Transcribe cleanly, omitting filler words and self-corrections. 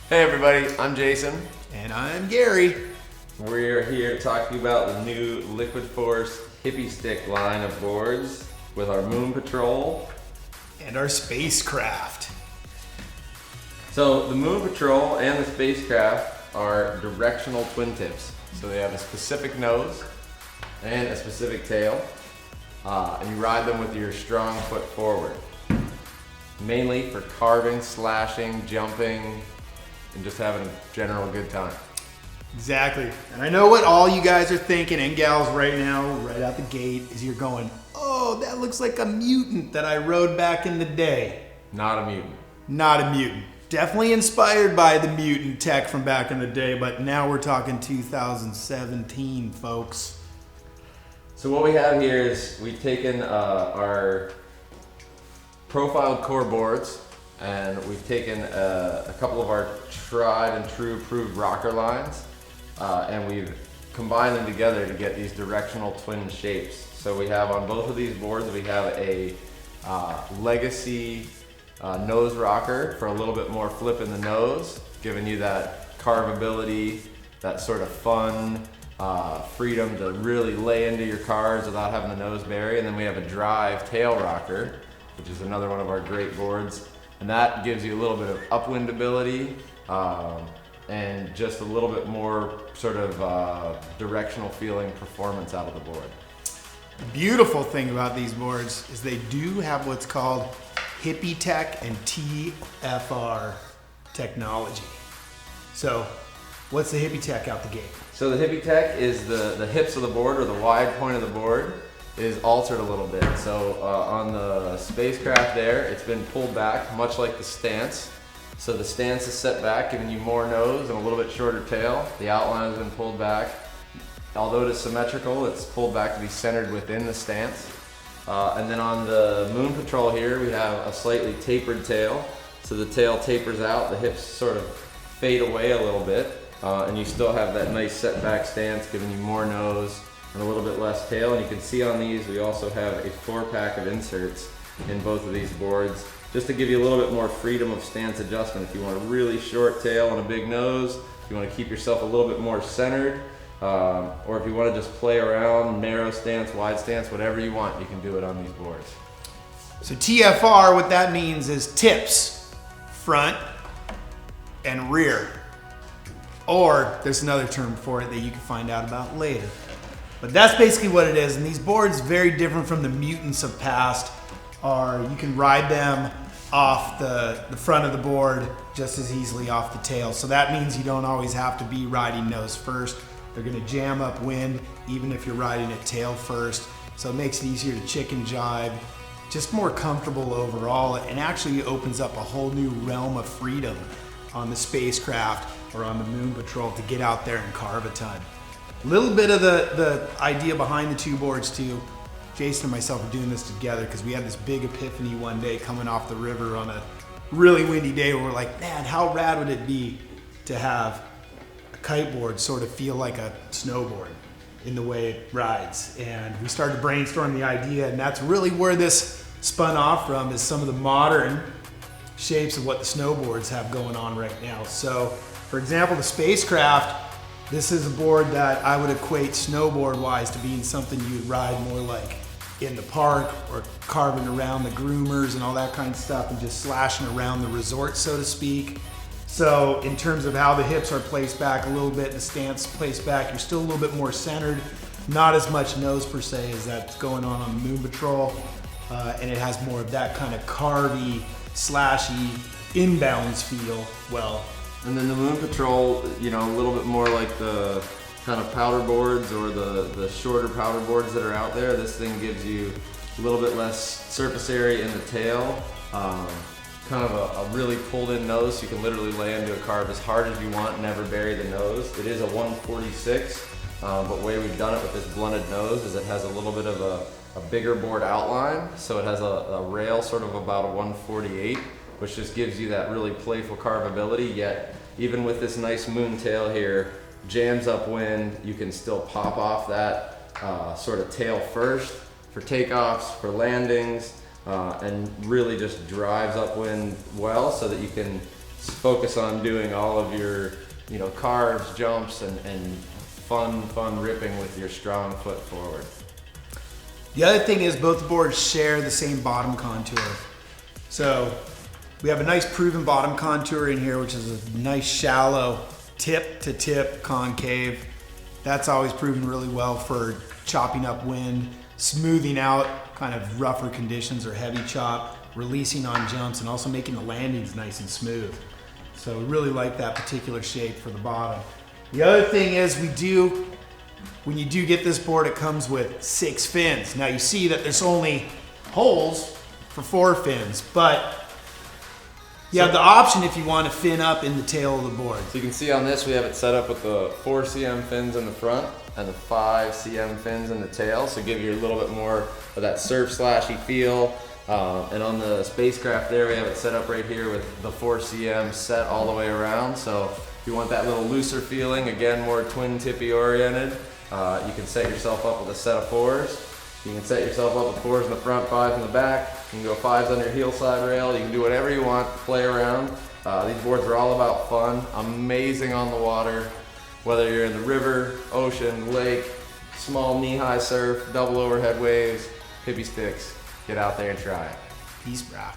Hey everybody, I'm Jason. And I'm Gary. We're here talking about the new Liquid Force Hippie Stick line of boards with our Moon Patrol. And our spacecraft. So the Moon Patrol and the spacecraft are directional twin tips. So they have a specific nose and a specific tail. And you ride them with your strong foot forward. Mainly for carving, slashing, jumping, and just having a general good time. Exactly. And I know what all you guys are thinking and gals right now, right out the gate, is you're going, oh, that looks like a mutant that I rode back in the day. Not a mutant. Not a mutant. Definitely inspired by the mutant tech from back in the day, but now we're talking 2017, folks. So what we have here is we've taken our profiled core boards and we've taken a couple of our tried and true approved rocker lines and we've combined them together to get these directional twin shapes. So we have on both of these boards, we have a legacy nose rocker for a little bit more flip in the nose, giving you that carvability, that sort of fun, freedom to really lay into your cars without having the nose bury. And then we have a drive tail rocker, which is another one of our great boards. And that gives you a little bit of upwind ability and just a little bit more sort of directional feeling performance out of the board. The beautiful thing about these boards is they do have what's called Hippie Tech and TFR technology. So what's the Hippie Tech out the gate? So the Hippie Tech is the hips of the board, or the wide point of the board, is altered a little bit. So on the spacecraft there, it's been pulled back, much like the stance. So the stance is set back, giving you more nose and a little bit shorter tail. The outline has been pulled back. Although it is symmetrical, it's pulled back to be centered within the stance. And then on the Moon Patrol here, we have a slightly tapered tail. So the tail tapers out, the hips sort of fade away a little bit, and you still have that nice set back stance, giving you more nose and a little bit less tail. And you can see on these, we also have a 4-pack of inserts in both of these boards, just to give you a little bit more freedom of stance adjustment. If you want a really short tail and a big nose, if you want to keep yourself a little bit more centered, or if you want to just play around, narrow stance, wide stance, whatever you want, you can do it on these boards. So TFR, what that means is tips, front and rear. Or there's another term for it that you can find out about later. But that's basically what it is. And these boards, very different from the mutants of past, are you can ride them off the front of the board just as easily off the tail. So that means you don't always have to be riding nose first. They're gonna jam up wind even if you're riding it tail first. So it makes it easier to chicken jibe, just more comfortable overall, and actually opens up a whole new realm of freedom on the spacecraft or on the Moon Patrol to get out there and carve a ton. A little bit of the idea behind the two boards too. Jason and myself are doing this together because we had this big epiphany one day coming off the river on a really windy day where we're like, man, how rad would it be to have a kiteboard sort of feel like a snowboard in the way it rides. And we started to brainstorm the idea, and that's really where this spun off from, is some of the modern shapes of what the snowboards have going on right now. So for example, the spacecraft, this is a board that I would equate snowboard wise to being something you would ride more like in the park, or carving around the groomers and all that kind of stuff, and just slashing around the resort, so to speak. So in terms of how the hips are placed back a little bit, the stance placed back, you're still a little bit more centered, not as much nose per se as that's going on the Moon Patrol, and it has more of that kind of carvy, slashy, inbounds feel. Well, and then the Moon Patrol, you know, a little bit more like the kind of powder boards or the shorter powder boards that are out there. This thing gives you a little bit less surface area in the tail, kind of a really pulled in nose, so you can literally lay into a carve as hard as you want, never bury the nose. It is a 146, but the way we've done it with this blunted nose is it has a little bit of a bigger board outline, so it has a rail sort of about a 148, which just gives you that really playful carvability, yet even with this nice moon tail here, jams upwind, you can still pop off that sort of tail first for takeoffs, for landings, and really just drives upwind well, so that you can focus on doing all of your, you know, carves, jumps, and fun ripping with your strong foot forward. The other thing is both boards share the same bottom contour. So we have a nice proven bottom contour in here, which is a nice shallow tip to tip concave. That's always proven really well for chopping up wind, smoothing out kind of rougher conditions or heavy chop, releasing on jumps, and also making the landings nice and smooth. So we really like that particular shape for the bottom. The other thing is when you do get this board, it comes with 6 fins. Now you see that there's only holes for 4 fins, but you have the option if you want to fin up in the tail of the board. So you can see on this, we have it set up with the 4 cm fins in the front and the 5 cm fins in the tail. So give you a little bit more of that surf slashy feel. And on the spacecraft there, we have it set up right here with the 4 cm set all the way around. So if you want that little looser feeling, again, more twin tippy oriented, you can set yourself up with a set of 4s. You can set yourself up with 4s in the front, 5s in the back. You can go 5s on your heel side rail. You can do whatever you want, play around. These boards are all about fun, amazing on the water. Whether you're in the river, ocean, lake, small knee-high surf, double overhead waves, hippie sticks, get out there and try it. Peace, brah.